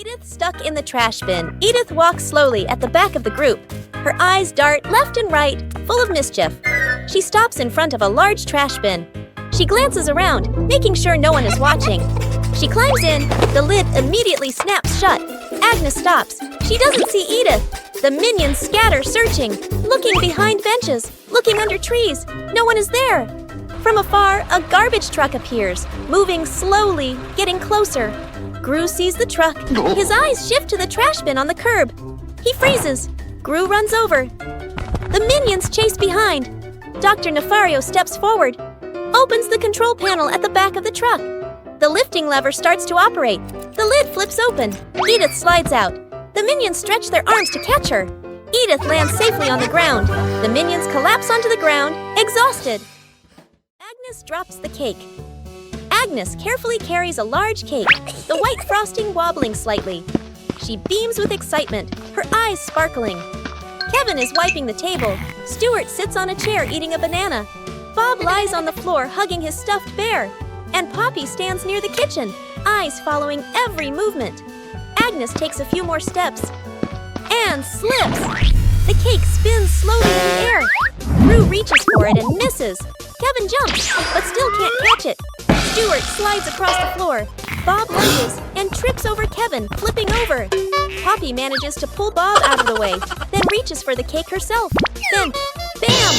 Edith stuck in the trash bin. Edith walks slowly at the back of the group. Her eyes dart left and right, full of mischief. She stops in front of a large trash bin. She glances around, making sure no one is watching. She climbs in. The lid immediately snaps shut. Agnes stops. She doesn't see Edith. The minions scatter, searching, looking behind benches, looking under trees. No one is there. From afar, a garbage truck appears, moving slowly, getting closer. Gru sees the truck. His eyes shift to the trash bin on the curb. He freezes. Gru runs over. The minions chase behind. Dr. Nefario steps forward, opens the control panel at the back of the truck. The lifting lever starts to operate. The lid flips open. Edith slides out. The minions stretch their arms to catch her. Edith lands safely on the ground. The minions collapse onto the ground, exhausted. Agnes drops the cake. Agnes carefully carries a large cake, the white frosting wobbling slightly. She beams with excitement, her eyes sparkling. Kevin is wiping the table. Stuart sits on a chair eating a banana. Bob lies on the floor hugging his stuffed bear. And Poppy stands near the kitchen, eyes following every movement. Agnes takes a few more steps and slips. The cake spins slowly in the air. Gru reaches for it and misses. Kevin jumps, but still can't catch it. Stuart slides across the floor. Bob lunges and trips over Kevin, flipping over. Poppy manages to pull Bob out of the way, then reaches for the cake herself. Then, bam!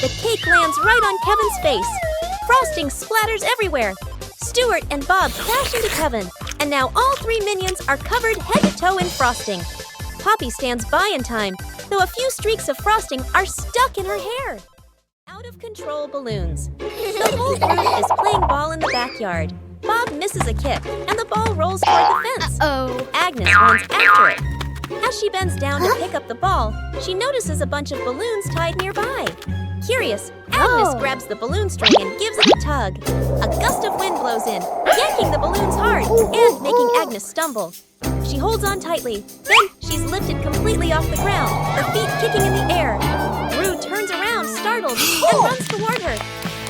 The cake lands right on Kevin's face. Frosting splatters everywhere. Stuart and Bob crash into Kevin, and now all three minions are covered head to toe in frosting. Poppy stands by in time, though a few streaks of frosting are stuck in her hair. Out-of-control balloons. The whole group is playing ball in the backyard. Bob misses a kick, and the ball rolls toward the fence. Agnes runs after it. As she bends down to pick up the ball, she notices a bunch of balloons tied nearby. Curious, Agnes grabs the balloon string and gives it a tug. A gust of wind blows in, yanking the balloons hard and making Agnes stumble. She holds on tightly. Then she's lifted completely off the ground, her feet kicking in the air. Gru turns around, startled, and runs toward her.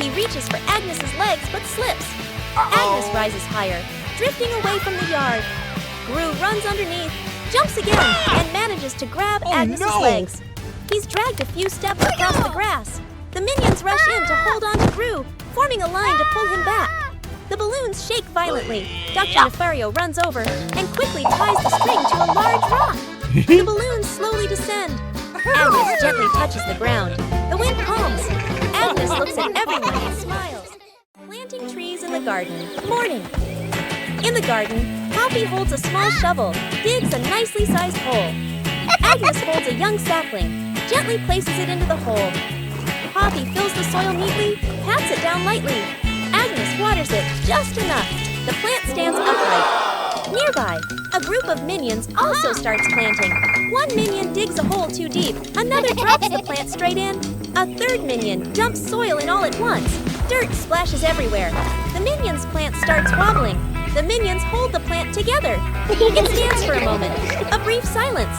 He reaches for Agnes's legs but slips. Agnes rises higher, drifting away from the yard. Gru runs underneath, jumps again, and manages to grab Agnes's legs. He's dragged a few steps across the grass. The minions rush in to hold on to Gru, forming a line to pull him back. The balloons shake violently. Dr. Nefario runs over and quickly ties the string to a large rock. The balloons slowly descend. Agnes gently touches the ground. The wind calms. Agnes looks at everyone and smiles. Planting trees in the garden. Morning. In the garden, Poppy holds a small shovel, digs a nicely sized hole. Agnes holds a young sapling, gently places it into the hole. Poppy fills the soil neatly, pats it down lightly. Agnes waters it just enough. The plant stands upright. Nearby, a group of minions also starts planting. One minion digs a hole too deep. Another drops the plant straight in. A third minion dumps soil in all at once. Dirt splashes everywhere. The minion's plant starts wobbling. The minions hold the plant together. It stands for a moment. A brief silence.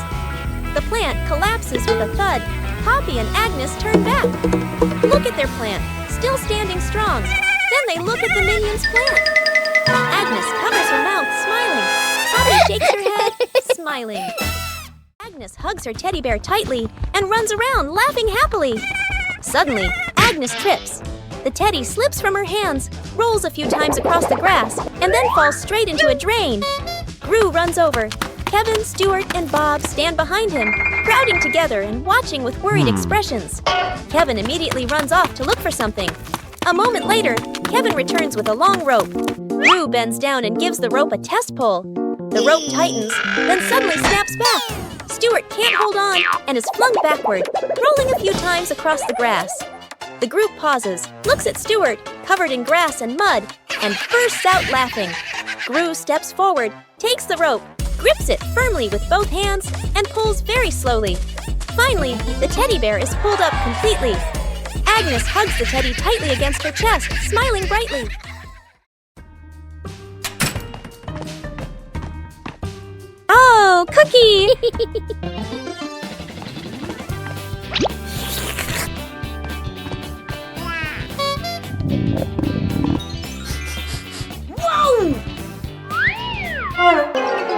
The plant collapses with a thud. Poppy and Agnes turn back. Look at their plant, still standing strong. Then they look at the minion's plant. Agnes covers her mouth, smiling. Poppy shakes her head, smiling. Agnes hugs her teddy bear tightly and runs around, laughing happily. Suddenly, Agnes trips. The teddy slips from her hands, rolls a few times across the grass, and then falls straight into a drain. Gru runs over. Kevin, Stuart, and Bob stand behind him, crowding together and watching with worried expressions. Kevin immediately runs off to look for something. A moment later, Kevin returns with a long rope. Gru bends down and gives the rope a test pull. The rope tightens, then suddenly snaps back. Stuart can't hold on and is flung backward, rolling a few times across the grass. The group pauses, looks at Stuart, covered in grass and mud, and bursts out laughing. Gru steps forward, takes the rope, grips it firmly with both hands, and pulls very slowly. Finally, the teddy bear is pulled up completely. Agnes hugs the teddy tightly against her chest, smiling brightly. Oh, Cookie! Whoa!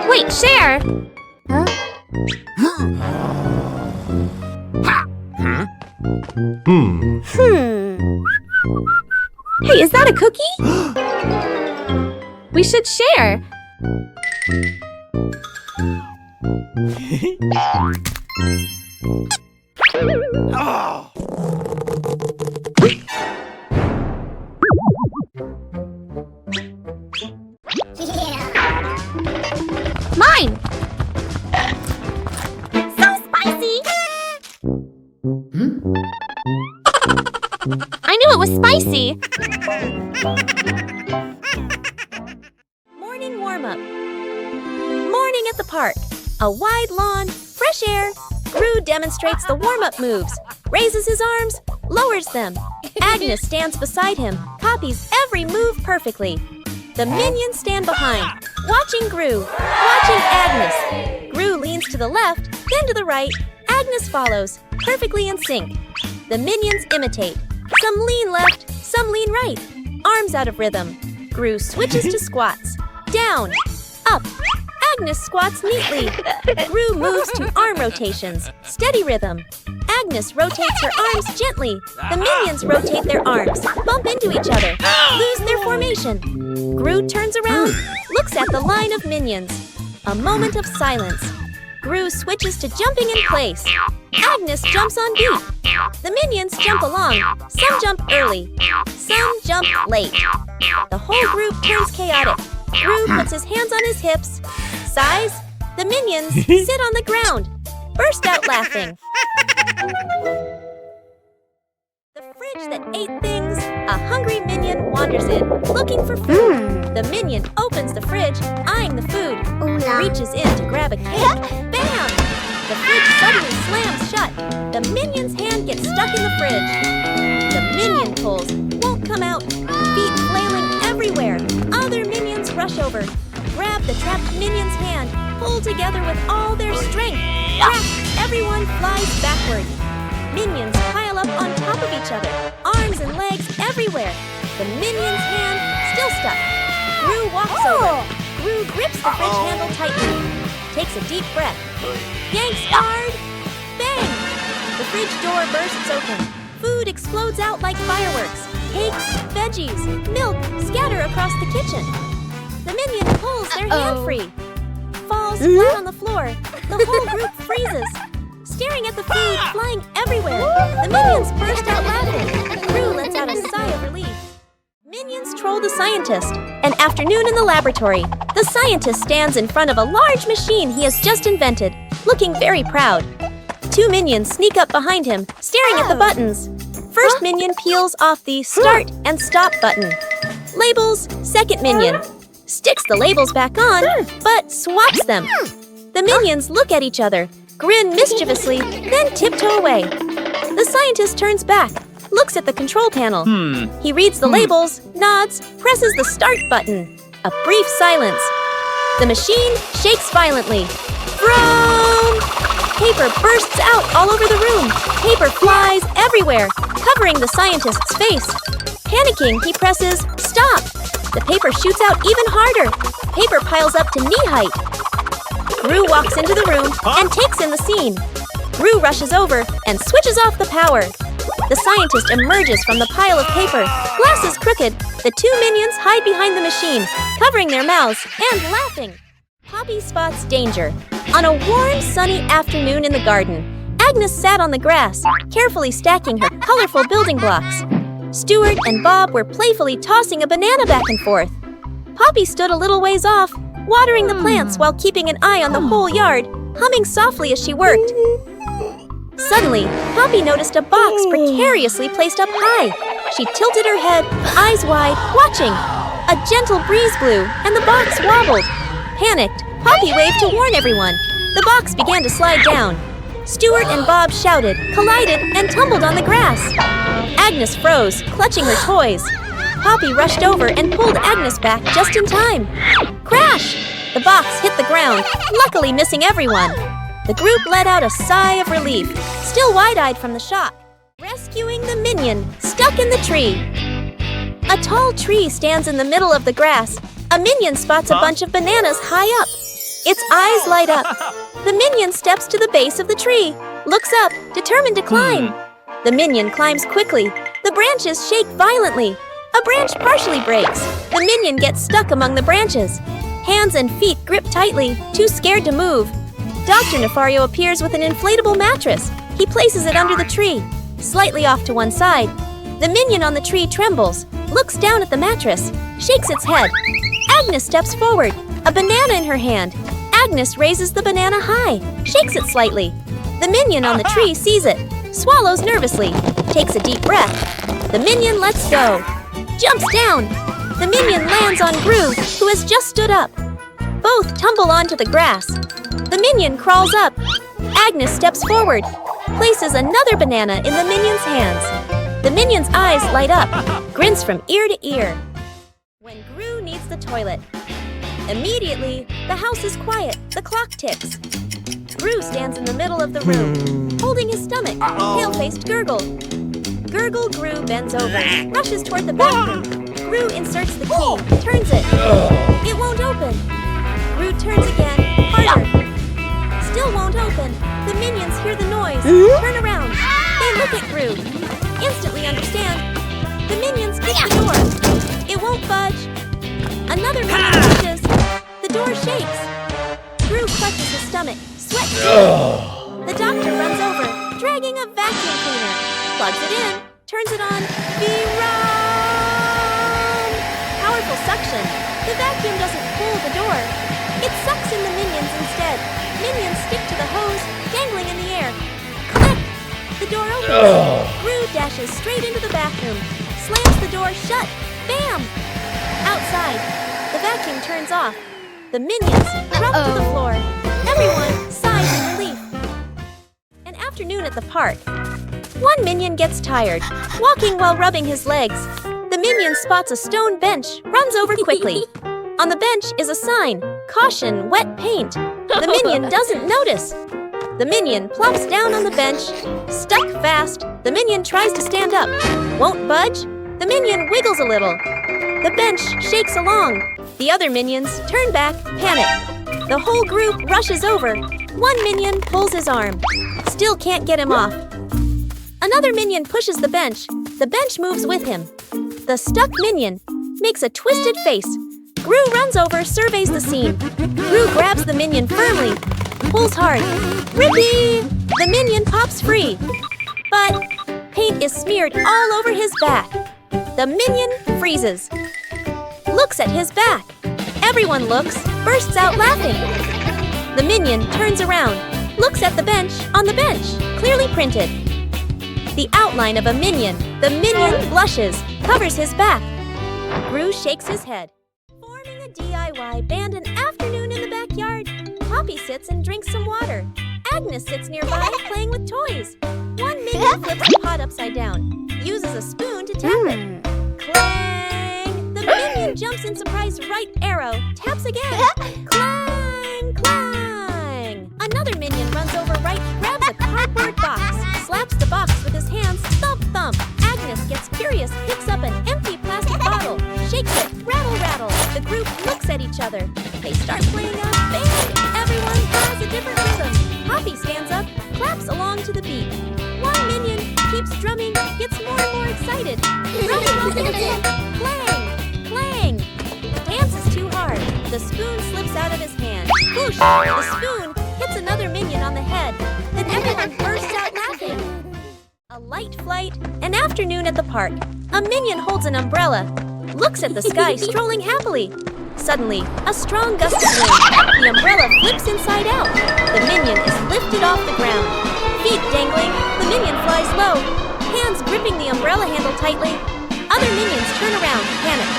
Wait, share. Hey, is that a cookie? We should share. Mine! So spicy! I knew it was spicy! Morning warm-up. Morning at the park. A wide lawn, fresh air. Gru demonstrates the warm-up moves, raises his arms, lowers them. Agnes stands beside him, copies every move perfectly. The minions stand behind, watching Gru, watching Agnes. Gru leans to the left, then to the right. Agnes follows, perfectly in sync. The minions imitate. Some lean left, some lean right. Arms out of rhythm. Gru switches to squats. Down, up. Agnes squats neatly. Gru moves to arm rotations. Steady rhythm. Agnes rotates her arms gently. The minions rotate their arms, bump into each other, lose their formation. Gru turns around, looks at the line of minions. A moment of silence. Gru switches to jumping in place. Agnes jumps on beat. The minions jump along. Some jump early. Some jump late. The whole group turns chaotic. Gru puts his hands on his hips. Sighs. The minions sit on the ground. Burst out laughing. The fridge that ate things. A hungry minion wanders in, looking for food. The minion opens the fridge, eyeing the food. Reaches in to grab a cake. Bam! The fridge suddenly slams shut. The minion's hand gets stuck in the fridge. The minion pulls, won't come out. Feet flailing everywhere. Other minions rush over. Grab the trapped minion's hand. Pull together with all their strength. Crack! Everyone flies backward. Minions pile up on top of each other. Arms and legs everywhere. The minion's hand still stuck. Gru walks over. Gru grips the fridge handle tightly. Takes a deep breath. Yanks hard. Bang! The fridge door bursts open. Food explodes out like fireworks. Cakes, veggies, milk scatter across the kitchen. The minion pulls their hand free. Falls flat on the floor. The whole group freezes. Staring at the food flying everywhere. The minions burst out laughing. Gru lets out a sigh of relief. Minions troll the scientist. An afternoon in the laboratory. The scientist stands in front of a large machine he has just invented, looking very proud. Two minions sneak up behind him, staring at the buttons. First minion peels off the start and stop button. Labels, second minion. Sticks the labels back on, but swaps them. The minions look at each other, grin mischievously, then tiptoe away. The scientist turns back, looks at the control panel. He reads the labels, nods, presses the start button. A brief silence. The machine shakes violently. Vroom! Paper bursts out all over the room. Paper flies everywhere, covering the scientist's face. Panicking, he presses stop. The paper shoots out even harder. Paper piles up to knee height. Gru walks into the room and takes in the scene. Gru rushes over and switches off the power. The scientist emerges from the pile of paper, glasses crooked. The two minions hide behind the machine, covering their mouths and laughing. Poppy spots danger. On a warm, sunny afternoon in the garden, Agnes sat on the grass, carefully stacking her colorful building blocks. Stuart and Bob were playfully tossing a banana back and forth. Poppy stood a little ways off, watering the plants while keeping an eye on the whole yard, humming softly as she worked. Suddenly, Poppy noticed a box precariously placed up high. She tilted her head, eyes wide, watching. A gentle breeze blew, and the box wobbled. Panicked, Poppy waved to warn everyone. The box began to slide down. Stuart and Bob shouted, collided, and tumbled on the grass. Agnes froze, clutching her toys. Poppy rushed over and pulled Agnes back just in time. Crash! The box hit the ground, luckily missing everyone. The group let out a sigh of relief, still wide-eyed from the shock. Rescuing the minion, stuck in the tree. A tall tree stands in the middle of the grass. A minion spots a bunch of bananas high up. Its eyes light up. The minion steps to the base of the tree, looks up, determined to climb. The minion climbs quickly. The branches shake violently. A branch partially breaks. The minion gets stuck among the branches. Hands and feet grip tightly, too scared to move. Dr. Nefario appears with an inflatable mattress. He places it under the tree, slightly off to one side. The minion on the tree trembles, looks down at the mattress, shakes its head. Agnes steps forward, a banana in her hand. Agnes raises the banana high, shakes it slightly. The minion on the tree sees it, swallows nervously, takes a deep breath. The minion lets go, jumps down. The minion lands on Gru, who has just stood up. Both tumble onto the grass. The minion crawls up. Agnes steps forward, places another banana in the minion's hands. The minion's eyes light up, grins from ear to ear. When Gru needs the toilet. Immediately, the house is quiet, the clock ticks. Gru stands in the middle of the room, holding his stomach, pale-faced Gurgle. Gurgle Gru bends over, rushes toward the bathroom. Gru inserts the key, turns it. It won't open. Gru turns again, harder. Still won't open. The minions hear the noise, turn around. They look at Gru, instantly understand. The minions kick the door. It won't budge. Another minion pushes. The door shakes. Gru clutches his stomach, sweat dripping. The doctor runs over, dragging a vacuum cleaner. Plugs it in, turns it on. Powerful suction. The vacuum doesn't pull the door. It sucks in the minions instead. Minions stick to the hose, dangling in the air. Click! The door opens. Gru dashes straight into the bathroom, slams the door shut. Bam! Outside, the vacuum turns off. The minions drop to the floor. Everyone sighs in relief. An afternoon at the park. One minion gets tired, walking while rubbing his legs. The minion spots a stone bench, runs over quickly. On the bench is a sign, "Caution, wet paint." The minion doesn't notice. The minion plops down on the bench, stuck fast. The minion tries to stand up, won't budge. The minion wiggles a little. The bench shakes along. The other minions turn back, panic. The whole group rushes over. One minion pulls his arm, still can't get him off. Another minion pushes the bench. The bench moves with him. The stuck minion makes a twisted face. Gru runs over, surveys the scene. Gru grabs the minion firmly, pulls hard. Rippee! The minion pops free. But paint is smeared all over his back. The minion freezes. Looks at his back. Everyone looks, bursts out laughing. The minion turns around, looks at the bench, on the bench, clearly printed. The outline of a minion. The minion blushes, covers his back. Gru shakes his head. Forming a DIY band an afternoon in the backyard. Poppy sits and drinks some water. Agnes sits nearby playing with toys. One minion flips the pot upside down, uses a spoon to tap it. Clang! The minion jumps in surprise right arrow, taps again. Clang! Clang! Another minion runs over right, grabs a cardboard box, slaps the box with his hands, thump thump. Agnes gets curious, picks up an empty plastic bottle, shakes it, rattle rattle. The group looks at each other. They start playing a band. Everyone has a different rhythm. Poppy stands up, claps along to the beat. One minion keeps drumming, gets more and more excited. Drumming all the way. Clang! Clang! Dance is too hard. The spoon slips out of his hand. Whoosh! The spoon hits another minion on the head. Then everyone bursts out laughing. A light flight, an afternoon at the park. A minion holds an umbrella, looks at the sky strolling happily. Suddenly, a strong gust of wind. The umbrella flips inside out. The minion is lifted off the ground. Feet dangling, the minion flies low. Hands gripping the umbrella handle tightly. Other minions turn around, panic.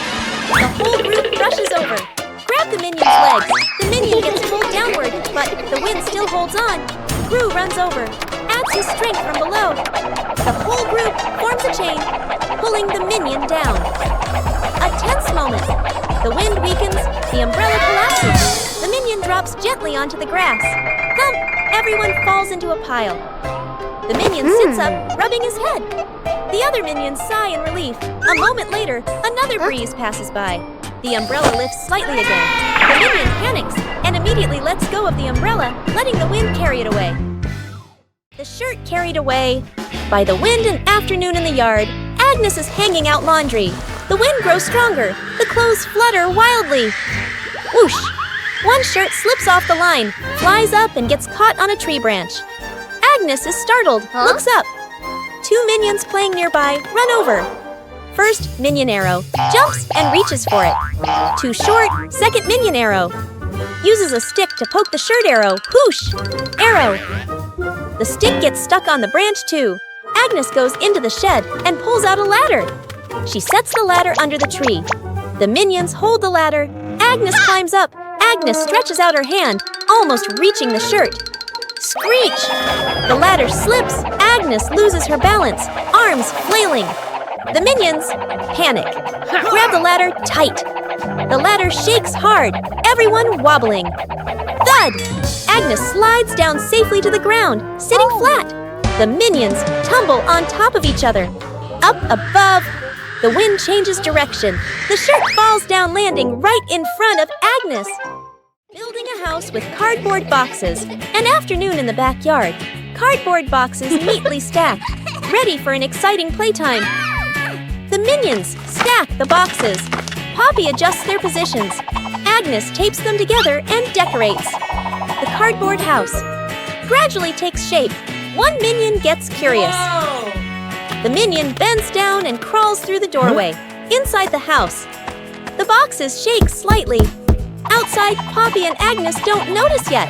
The whole group rushes over. Grab the minion's legs. The minion gets pulled downward, but the wind still holds on. Gru runs over, adds his strength from below. The whole group forms a chain, pulling the minion down. A tense moment. The wind weakens, the umbrella collapses. The minion drops gently onto the grass. Thump! Everyone falls into a pile. The minion sits up, rubbing his head. The other minions sigh in relief. A moment later, another breeze passes by. The umbrella lifts slightly again. The minion panics and immediately lets go of the umbrella, letting the wind carry it away. The shirt carried away. By the wind and afternoon in the yard, Agnes is hanging out laundry. The wind grows stronger. The clothes flutter wildly. Whoosh! One shirt slips off the line, flies up, and gets caught on a tree branch. Agnes is startled, looks up. Two minions playing nearby run over. First minion arrow jumps and reaches for it. Too short, second minion arrow. Uses a stick to poke the shirt arrow. Whoosh! Arrow. The stick gets stuck on the branch too. Agnes goes into the shed and pulls out a ladder. She sets the ladder under the tree. The minions hold the ladder. Agnes climbs up. Agnes stretches out her hand, almost reaching the shirt. Screech! The ladder slips. Agnes loses her balance, arms flailing. The minions panic. Grab the ladder tight. The ladder shakes hard, everyone wobbling. Thud! Agnes slides down safely to the ground, sitting flat. The minions tumble on top of each other. Up above, the wind changes direction. The shirt falls down, landing right in front of Agnes. Building a house with cardboard boxes. An afternoon in the backyard. Cardboard boxes neatly stacked, ready for an exciting playtime. The minions stack the boxes. Poppy adjusts their positions. Agnes tapes them together and decorates. The cardboard house gradually takes shape. One minion gets curious. Whoa! The minion bends down and crawls through the doorway. Inside the house, the boxes shake slightly. Outside, Poppy and Agnes don't notice yet.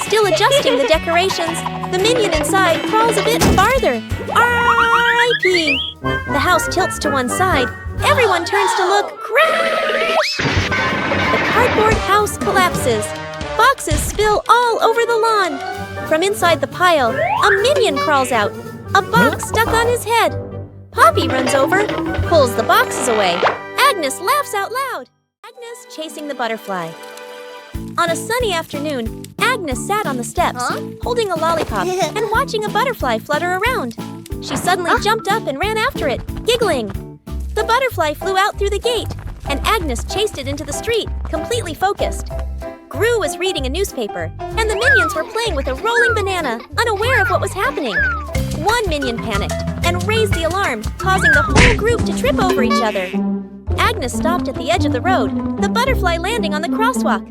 Still adjusting the decorations, the minion inside crawls a bit farther. R.I.P. The house tilts to one side. Everyone turns to look. Crash! The cardboard house collapses. Boxes spill all over the lawn. From inside the pile, a minion crawls out. A box stuck on his head. Poppy runs over, pulls the boxes away. Agnes laughs out loud. Agnes chasing the butterfly. On a sunny afternoon, Agnes sat on the steps, holding a lollipop and watching a butterfly flutter around. She suddenly jumped up and ran after it, giggling. The butterfly flew out through the gate, and Agnes chased it into the street, completely focused. Gru was reading a newspaper, and the minions were playing with a rolling banana, unaware of what was happening. One minion panicked and raised the alarm, causing the whole group to trip over each other. Agnes stopped at the edge of the road, the butterfly landing on the crosswalk.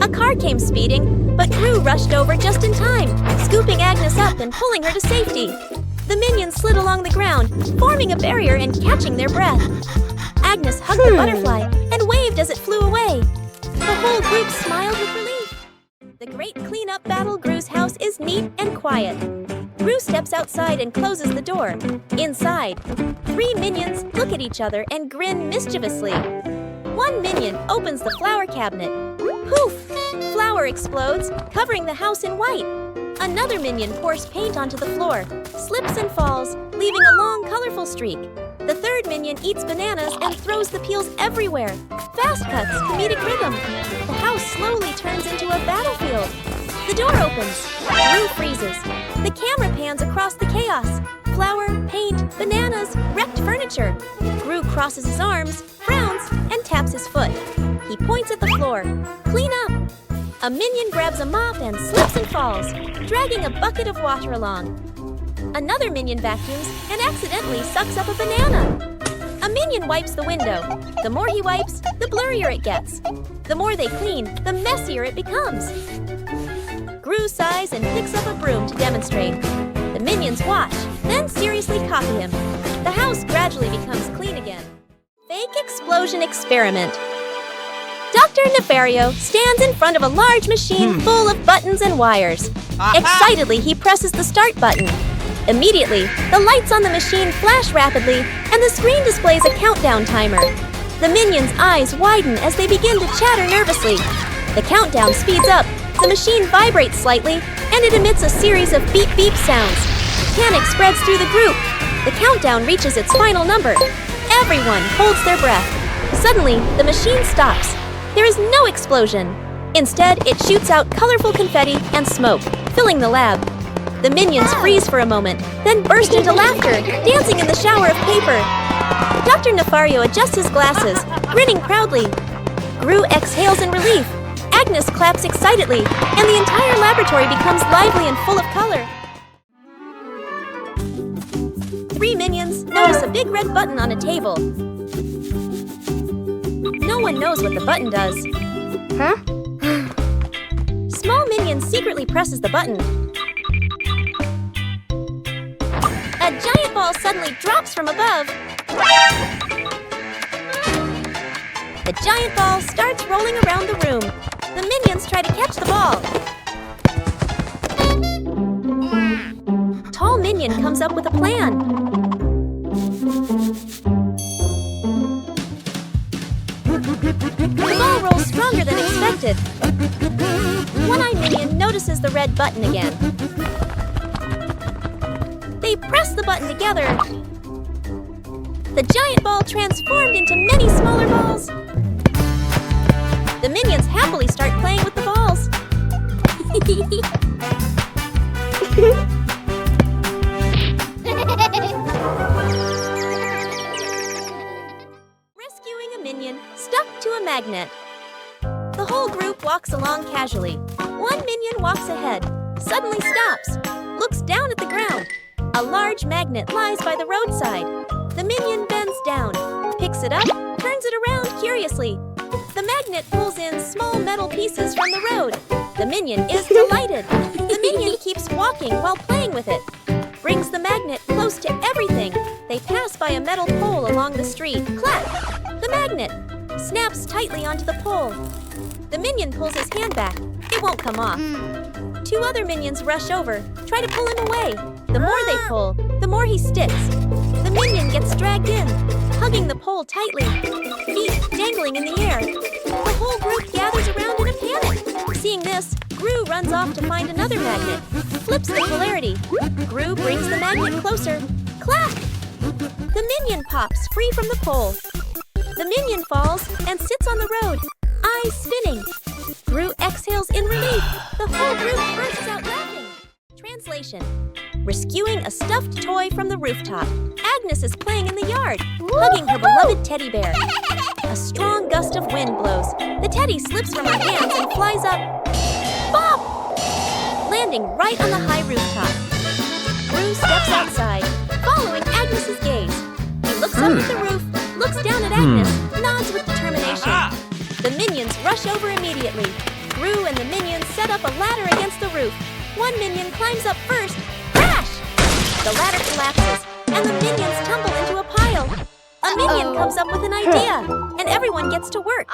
A car came speeding, but Gru rushed over just in time, scooping Agnes up and pulling her to safety. The minions slid along the ground, forming a barrier and catching their breath. Agnes hugged the butterfly and waved as it flew away. The whole group smiled with relief. The great cleanup battle Gru's house is neat and quiet. Gru steps outside and closes the door. Inside, three minions look at each other and grin mischievously. One minion opens the flower cabinet. Poof! Flour explodes, covering the house in white. Another minion pours paint onto the floor, slips and falls, leaving a long, colorful streak. The third minion eats bananas and throws the peels everywhere. Fast cuts, comedic rhythm. The house slowly turns into a battlefield. The door opens. Gru freezes. The camera pans across the chaos. Flour, paint, bananas, wrecked furniture. Gru crosses his arms, frowns, and taps his foot. He points at the floor. Clean up! A minion grabs a mop and slips and falls, dragging a bucket of water along. Another minion vacuums and accidentally sucks up a banana. A minion wipes the window. The more he wipes, the blurrier it gets. The more they clean, the messier it becomes. Gru sighs and picks up a broom to demonstrate. The minions watch, then seriously copy him. The house gradually becomes clean again. Fake explosion experiment. Dr. Nefario stands in front of a large machine full of buttons and wires. Excitedly, he presses the start button. Immediately, the lights on the machine flash rapidly, and the screen displays a countdown timer. The minions' eyes widen as they begin to chatter nervously. The countdown speeds up, the machine vibrates slightly, and it emits a series of beep-beep sounds. Panic spreads through the group. The countdown reaches its final number. Everyone holds their breath. Suddenly, the machine stops. There is no explosion. Instead, it shoots out colorful confetti and smoke, filling the lab. The minions freeze for a moment, then burst into laughter, dancing in the shower of paper. Dr. Nefario adjusts his glasses, grinning proudly. Gru exhales in relief. Agnes claps excitedly, and the entire laboratory becomes lively and full of color. 3 minions notice a big red button on a table. No one knows what the button does. Huh? Small minion secretly presses the button. A giant ball suddenly drops from above. The giant ball starts rolling around the room. The minions try to catch the ball. Tall minion comes up with a plan. The ball rolls stronger than expected. One-eyed minion notices the red button again. They press the button together. The giant ball transformed into many smaller balls. The minions happily start playing with the balls. Rescuing a minion stuck to a magnet. The whole group walks along casually. One minion walks ahead, suddenly stops, looks down at the ground. A large magnet lies by the roadside. The minion bends down, picks it up, turns it around curiously. The magnet pulls in small metal pieces from the road. The minion is delighted. The minion keeps walking while playing with it. Brings the magnet close to everything. They pass by a metal pole along the street. Clap! The magnet snaps tightly onto the pole. The minion pulls his hand back. It won't come off. 2 other minions rush over, try to pull him away. The more they pull, the more he sticks. The minion gets dragged in, hugging the pole tightly, feet dangling in the air. The whole group gathers around in a panic. Seeing this, Gru runs off to find another magnet, flips the polarity. Gru brings the magnet closer. Clap! The minion pops free from the pole. The minion falls and sits on the road, eyes spinning. Gru exhales in relief. The whole group bursts out laughing. Translation: rescuing a stuffed toy from the rooftop. Agnes is playing in the yard, hugging her beloved teddy bear. A strong gust of wind blows. The teddy slips from her hands and flies up. Bop! Landing right on the high rooftop. Gru steps outside, following Agnes's gaze. He looks up at the roof, looks down at Agnes, nods with determination. The minions rush over immediately. Gru and the minions set up a ladder against the roof. One minion climbs up first. Crash! The ladder collapses, and the minions tumble into a pile. A minion comes up with an idea, and everyone gets to work.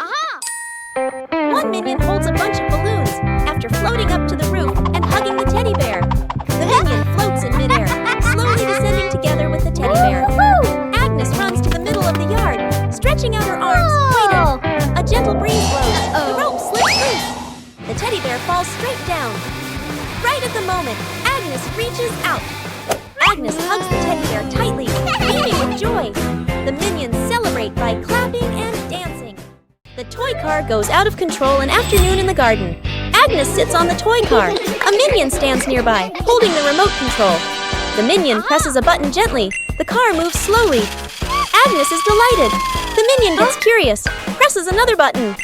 One minion holds a bunch of balloons after floating up to the roof and hugging the teddy bear. The minion floats in midair, slowly descending together with the teddy bear. Agnes runs to the middle of the yard, stretching out her arms, waiting. A gentle breeze blows. The rope slips loose. The teddy bear falls straight down. Right at the moment, Agnes reaches out. Agnes hugs the teddy bear tightly, beaming with joy. The minions celebrate by clapping and dancing. The toy car goes out of control an afternoon in the garden. Agnes sits on the toy car. A minion stands nearby, holding the remote control. The minion presses a button gently. The car moves slowly. Agnes is delighted. The minion gets curious, presses another button.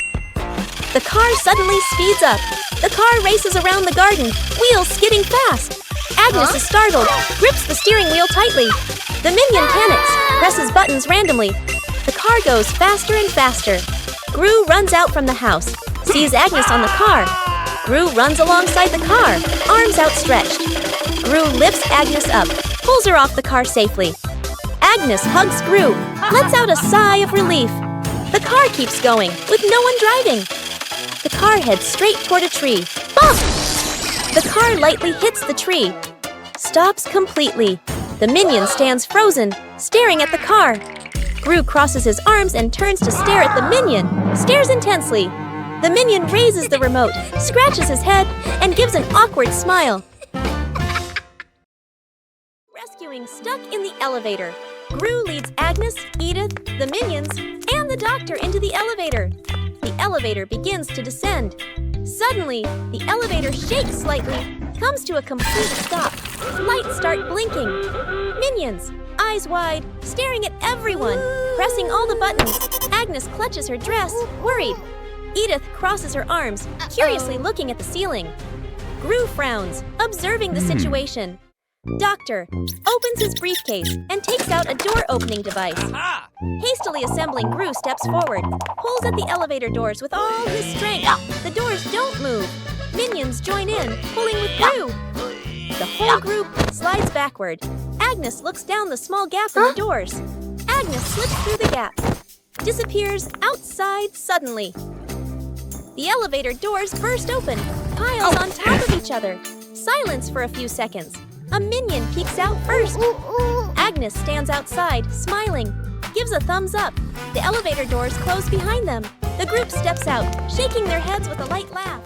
The car suddenly speeds up. The car races around the garden, wheels skidding fast. Agnes is startled, grips the steering wheel tightly. The minion panics, presses buttons randomly. The car goes faster and faster. Gru runs out from the house, sees Agnes on the car. Gru runs alongside the car, arms outstretched. Gru lifts Agnes up, pulls her off the car safely. Agnes hugs Gru, lets out a sigh of relief. The car keeps going, with no one driving. The car heads straight toward a tree. Bump! The car lightly hits the tree. Stops completely. The minion stands frozen, staring at the car. Gru crosses his arms and turns to stare at the minion, stares intensely. The minion raises the remote, scratches his head, and gives an awkward smile. Rescuing stuck in the elevator. Gru leads Agnes, Edith, the minions, and the doctor into the elevator. The elevator begins to descend. Suddenly, the elevator shakes slightly, comes to a complete stop. Lights start blinking. Minions, eyes wide, staring at everyone, pressing all the buttons. Agnes clutches her dress, worried. Edith crosses her arms, curiously looking at the ceiling. Gru frowns, observing the situation. Doctor opens his briefcase and takes out a door-opening device. Hastily assembling, Gru steps forward, pulls at the elevator doors with all his strength. The doors don't move. Minions join in, pulling with Gru. The whole group slides backward. Agnes looks down the small gap in the doors. Agnes slips through the gap, disappears outside suddenly. The elevator doors burst open, piles on top of each other. Silence for a few seconds. A minion peeks out first. Agnes stands outside, smiling, gives a thumbs up. The elevator doors close behind them. The group steps out, shaking their heads with a light laugh.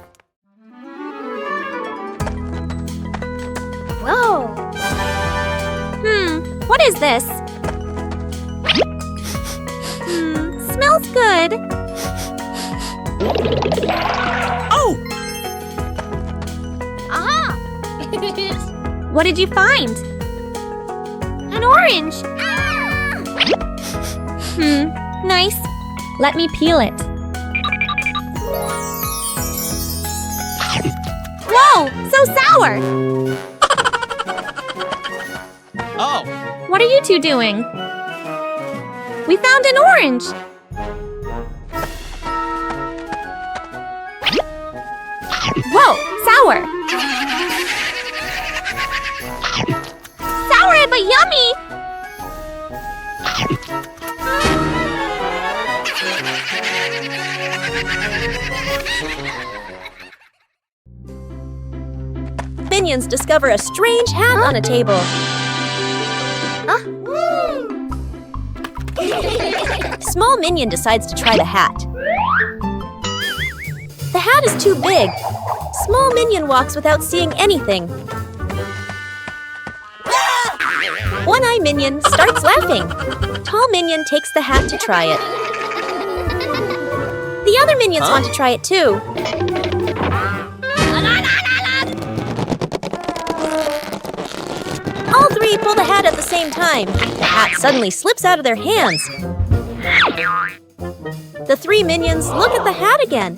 Whoa! What is this? Smells good. Oh! Aha! What did you find? An orange! Nice. Let me peel it. Whoa! So sour! Oh! What are you two doing? We found an orange! Whoa! Sour! Sour but yummy! Minions discover a strange hat on a table. Small minion decides to try the hat. The hat is too big. Small minion walks without seeing anything. One-eye minion starts laughing. Tall minion takes the hat to try it. The other minions want to try it too. All three pull the hat at the same time. The hat suddenly slips out of their hands. The three minions look at the hat again.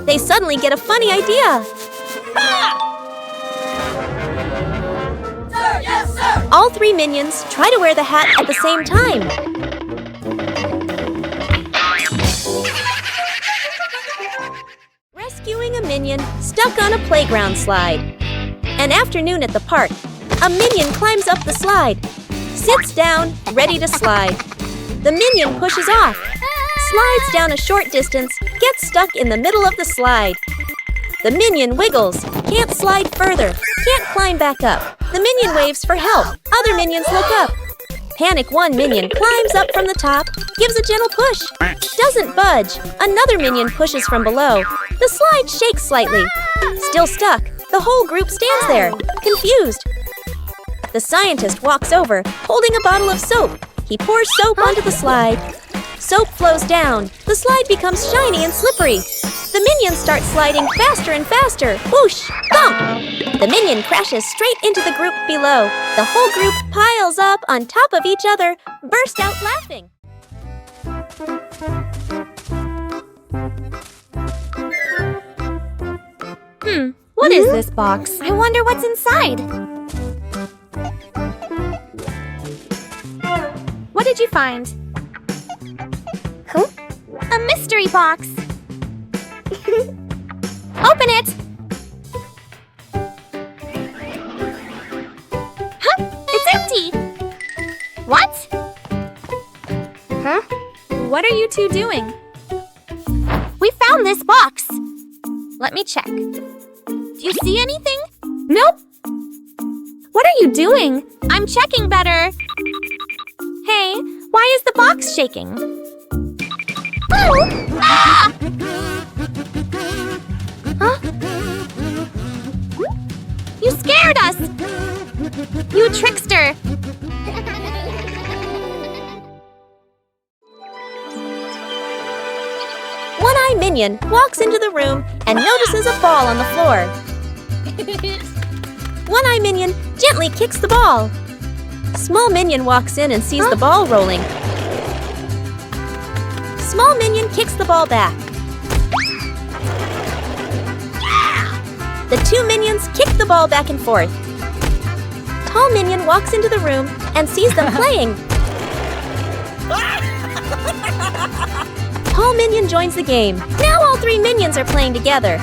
They suddenly get a funny idea. Sir, yes, sir! All three minions try to wear the hat at the same time. Rescuing a minion stuck on a playground slide. An afternoon at the park. A minion climbs up the slide, sits down, ready to slide. The minion pushes off, slides down a short distance, gets stuck in the middle of the slide. The minion wiggles, can't slide further, can't climb back up. The minion waves for help. Other minions look up. Panic one minion climbs up from the top, gives a gentle push. Doesn't budge. Another minion pushes from below. The slide shakes slightly. Still stuck. The whole group stands there, confused. The scientist walks over, holding a bottle of soap. He pours soap onto the slide. Soap flows down. The slide becomes shiny and slippery. The minions start sliding faster and faster. Whoosh! Thump! The minion crashes straight into the group below. The whole group piles up on top of each other, burst out laughing. What is this box? I wonder what's inside. What did you find? A mystery box. Open it. It's empty. What? What are you two doing? We found this box. Let me check. Do you see anything? Nope. What are you doing? I'm checking better. Hey, why is the box shaking? Oh! Ah! Huh? You scared us! You trickster! One-eye minion walks into the room and notices a ball on the floor. One-eye minion gently kicks the ball. Small minion walks in and sees the ball rolling. Small minion kicks the ball back. The two minions kick the ball back and forth. Tall minion walks into the room and sees them playing. Tall minion joins the game. Now all three minions are playing together.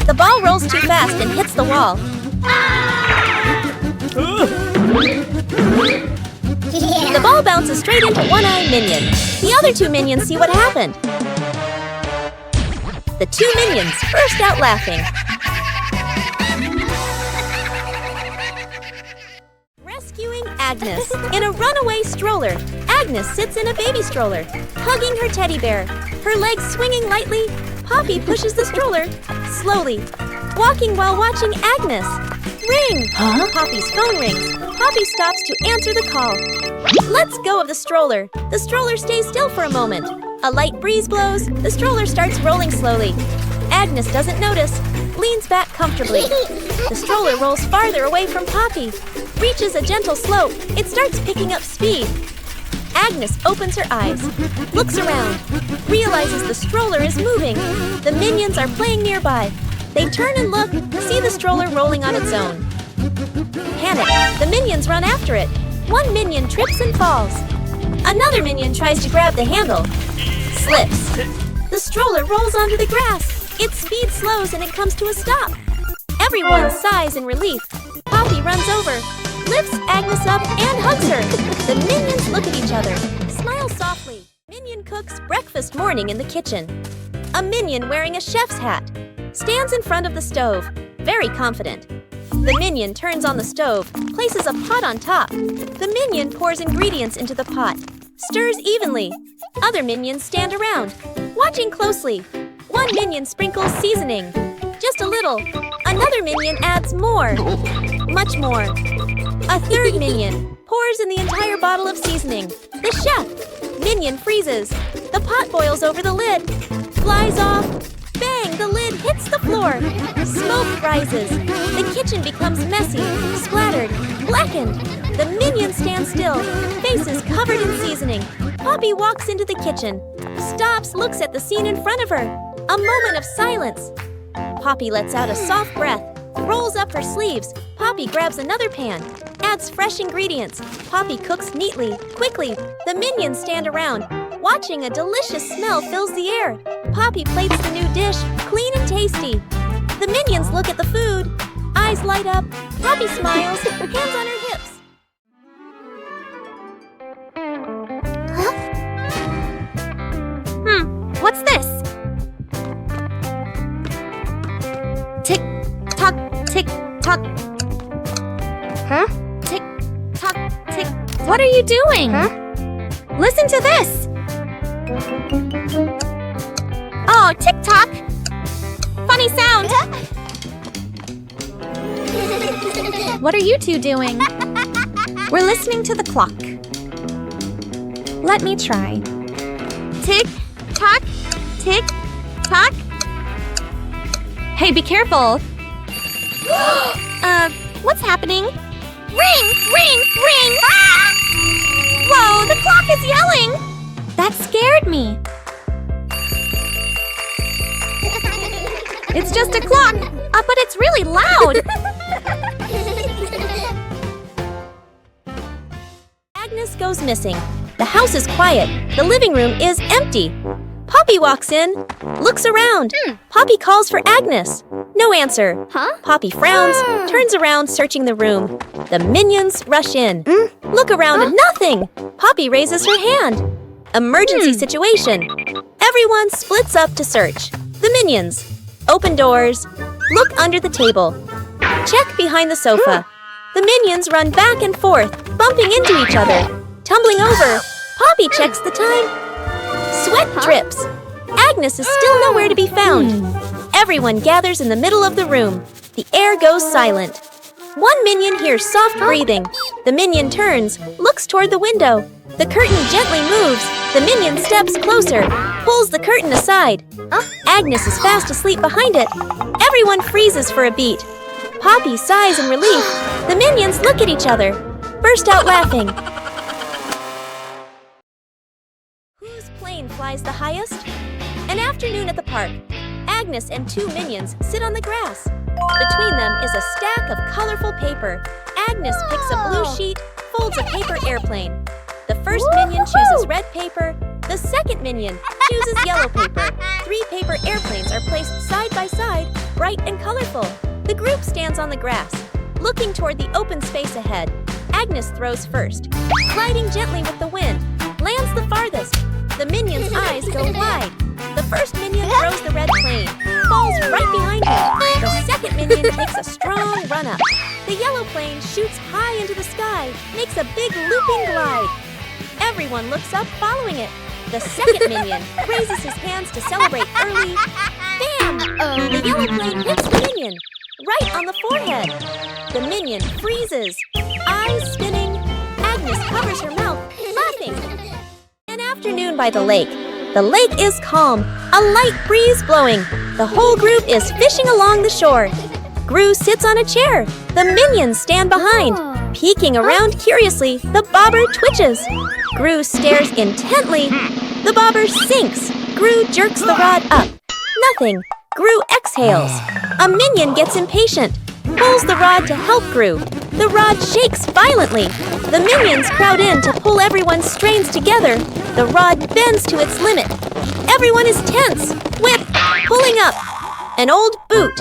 The ball rolls too fast and hits the wall. The ball bounces straight into one-eyed minion. The other two minions see what happened. The two minions burst out laughing. Rescuing Agnes. In a runaway stroller, Agnes sits in a baby stroller, hugging her teddy bear. Her legs swinging lightly, Poppy pushes the stroller slowly, walking while watching Agnes. Ring! Huh? Poppy's phone rings. Poppy stops to answer the call. Let's go of the stroller. The stroller stays still for a moment. A light breeze blows. The stroller starts rolling slowly. Agnes doesn't notice, leans back comfortably. The stroller rolls farther away from Poppy, reaches a gentle slope. It starts picking up speed. Agnes opens her eyes, looks around, realizes the stroller is moving. The minions are playing nearby. They turn and look, see the stroller rolling on its own. Panic, the minions run after it. One minion trips and falls. Another minion tries to grab the handle, slips. The stroller rolls onto the grass. Its speed slows and it comes to a stop. Everyone sighs in relief. Poppy runs over, lifts Agnes up and hugs her. The minions look at each other, smile softly. Minion cooks breakfast morning in the kitchen. A minion wearing a chef's hat stands in front of the stove, very confident. The minion turns on the stove, places a pot on top. The minion pours ingredients into the pot, stirs evenly. Other minions stand around, watching closely. One minion sprinkles seasoning, just a little. Another minion adds more, much more. A third minion pours in the entire bottle of seasoning. The chef minion freezes. The pot boils over the lid, flies off. Bang! The lid hits the floor. Smoke rises. The kitchen becomes messy, splattered, blackened. The minions stand still, faces covered in seasoning. Poppy walks into the kitchen, stops, looks at the scene in front of her. A moment of silence. Poppy lets out a soft breath, rolls up her sleeves. Poppy grabs another pan, adds fresh ingredients. Poppy cooks neatly, quickly. The minions stand around, watching. A delicious smell fills the air. Poppy plates the new dish, clean and tasty. The minions look at the food, eyes light up. Poppy smiles, hands on her hips. What's this? Tick tock, tick tock. Huh? Tick tock, tick. What are you doing? Huh? Listen to this. Oh, tick tock. Funny sound. What are you two doing? We're listening to the clock. Let me try. Tick tock, tick tock. Hey, be careful. What's happening? Ring, ring, ring! Ah! Whoa, the clock is yelling! That scared me. It's just a clock, but it's really loud. Agnes goes missing. The house is quiet. The living room is empty. Poppy walks in, looks around. Poppy calls for Agnes. No answer. Poppy frowns, turns around, searching the room. The minions rush in. Look around and nothing. Poppy raises her hand. Emergency situation. Everyone splits up to search. The minions open doors, look under the table, check behind the sofa. The minions run back and forth, bumping into each other, tumbling over. Poppy checks the time. Sweat drips. Agnes is still nowhere to be found. Everyone gathers in the middle of the room. The air goes silent. One minion hears soft breathing. The minion turns, looks toward the window. The curtain gently moves. The minion steps closer, pulls the curtain aside. Agnes is fast asleep behind it. Everyone freezes for a beat. Poppy sighs in relief. The minions look at each other. burst out laughing. Whose plane flies the highest? An afternoon at the park. Agnes and 2 minions sit on the grass. Between them is a stack of colorful paper. Agnes picks a blue sheet, folds a paper airplane. The first minion chooses red paper. The second minion chooses yellow paper. 3 paper airplanes are placed side by side, bright and colorful. The group stands on the grass, looking toward the open space ahead. Agnes throws first, gliding gently with the wind, lands the farthest. The minion's eyes go wide. The first minion throws the red plane, falls right behind him. The second minion takes a strong run-up. The yellow plane shoots high into the sky, makes a big looping glide. Everyone looks up following it. The second minion raises his hands to celebrate early. Bam! The yellow plane hits the minion, right on the forehead. The minion freezes, eyes spinning. Agnes covers her mouth, laughing. An afternoon by the lake. The lake is calm, a light breeze blowing. The whole group is fishing along the shore. Gru sits on a chair. The minions stand behind. Peeking around curiously, the bobber twitches. Gru stares intently. The bobber sinks. Gru jerks the rod up. Nothing. Gru exhales. A minion gets impatient, pulls the rod to help Gru. The rod shakes violently. The minions crowd in to pull everyone's strains together. The rod bends to its limit. Everyone is tense. Whip, pulling up. An old boot,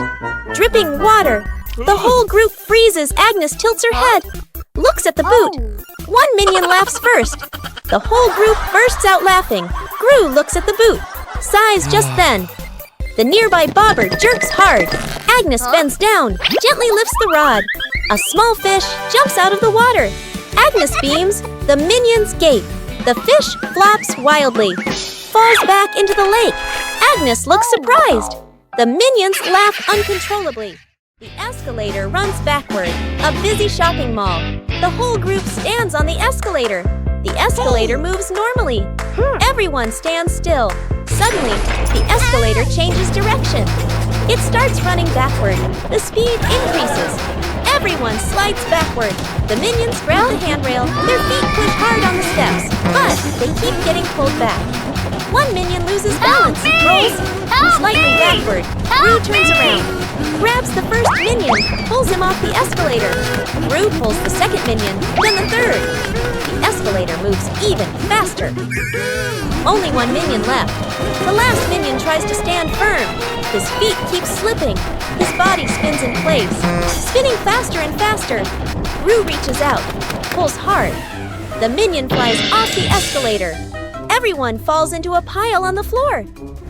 dripping water. The whole group freezes. Agnes tilts her head, looks at the boot. One minion laughs first. The whole group bursts out laughing. Gru looks at the boot, sighs just then. The nearby bobber jerks hard. Agnes bends down, gently lifts the rod. A small fish jumps out of the water. Agnes beams. The minions gape. The fish flops wildly, falls back into the lake. Agnes looks surprised. The minions laugh uncontrollably. The escalator runs backward, a busy shopping mall. The whole group stands on the escalator. The escalator moves normally. Everyone stands still. Suddenly, the escalator changes direction. It starts running backward. The speed increases. Everyone slides backward. The minions grab the handrail. Their feet push hard on the steps, but they keep getting pulled back. One minion loses balance, rolls slightly backward. Gru turns around, grabs the first minion, pulls him off the escalator. Gru pulls the second minion, then the third. The escalator moves even faster. Only one minion left. The last minion tries to stand firm. His feet keep slipping. His body spins in place, spinning faster and faster. Gru reaches out, pulls hard. The minion flies off the escalator. Everyone falls into a pile on the floor.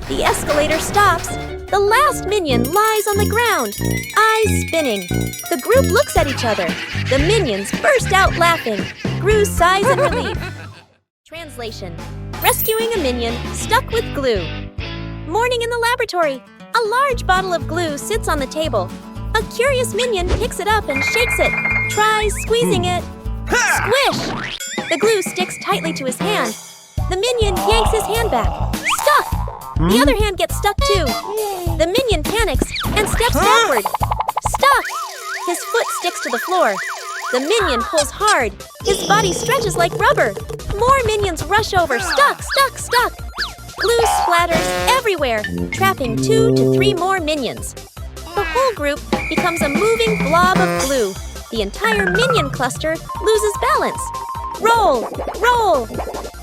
The escalator stops. The last minion lies on the ground, eyes spinning. The group looks at each other. The minions burst out laughing. Gru sighs in relief. Translation: rescuing a minion stuck with glue. Morning in the laboratory. A large bottle of glue sits on the table. A curious minion picks it up and shakes it, tries squeezing it. Squish! The glue sticks tightly to his hand. The minion yanks his hand back. Stuck! The other hand gets stuck too. The minion panics and steps backward. Stuck! His foot sticks to the floor. The minion pulls hard. His body stretches like rubber. More minions rush over. Stuck, stuck, stuck. Glue splatters everywhere, trapping 2 to 3 more minions. The whole group becomes a moving blob of glue. The entire minion cluster loses balance. Roll! Roll!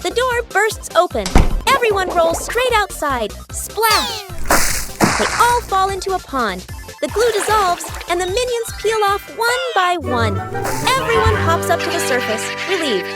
The door bursts open. Everyone rolls straight outside. Splash! They all fall into a pond. The glue dissolves, and the minions peel off one by one. Everyone hops up to the surface, relieved.